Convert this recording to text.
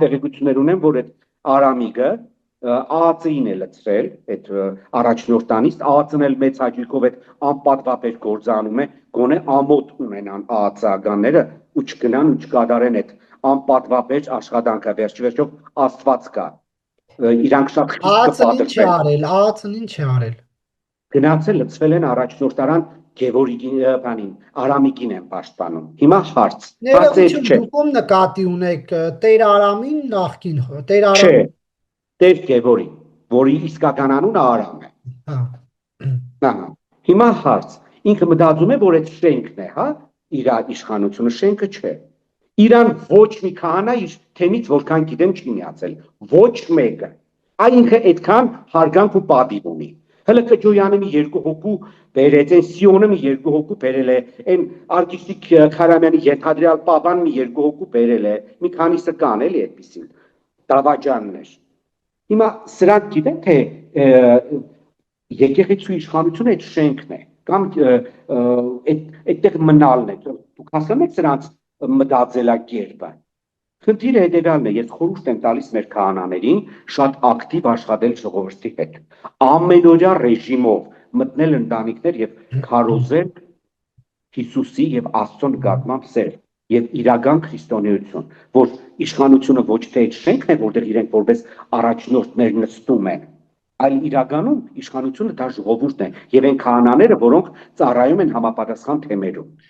տեղեկություններ ունեմ, որ այդ Արամիկը ԱԱՑ-ին է լցրել, այդ առաջնորդանից, ԱԱՑ-ն էլ մեծ հաճույքով այդ անպատվաբեր գործանում է, գոնե ամոթ ունենան ԱԱՑ-ականները ու չգնան ու չկատարեն այդ անպատվաբեր աշխատանքը, վերջիվերջո Աստված կա, իրանք շատ խիստ կպատրվեն։ ԱԱՑ-ն ինչ է արել։ Գնացել լցվել են առաջնորդարան Արամիկին են պաշտպանում։ Հիմա հարց, հարցը Ներողություն, չէ, դուք ում նկատի ունեք Տեր Արամին նախքին, Տեր չէ, Արամին։ Տեր Գևորի, որի իսկական անունը Արամ է։ Հա։ Ահա։ Հիմա հարց, ինքը մտածում է, որ այդ շենքն է, հա, իր իշխանությունը, շենքը չէ։ Իրան ոչ մի քահանա իր թեմից որքան գիտեմ չի միացել, ոչ մեկը։ Այ ինքը այդքան հարգանք ու պատիվ ունի։ Հələ Կջոյանը մի երկու հոգու բերեց, այն Սիոնը մի երկու հոգու բերել է, այն Արգիսիկ Քարամյանի Եղադրյալ Պապան մի երկու հոգու բերել է, մի քանիսը կան էլի այդպեսին դավաճաններ։ Հիմա սրանք գիտեն թե եկեղեցու իշխանությունը այդ շենքն է կամ այդտեղ մնալն է։ Դուք հասկանում եք սրանց մտածելակերպը։ Խնդիրը հետևյալն է, ես խորհուրդ եմ տալիս մեր քահանաներին շատ ակտիվ աշխատել ժողովրդի հետ։ Ամենօրյա ռեժիմով մտնել ընտանիքներ եւ քարոզել Հիսուսի եւ Աստծո նկատմամբ սեր եւ իրական քրիստոնեություն, որ իշխանությունը ոչ թե այդ շենքն է, որտեղ իրենք որպես առաջնորդներ նստում են, այլ իրականում իշխանությունը դա ժողովուրդն է եւ այն քահանաները, որոնք ծառայում են համապատասխան թեմերում։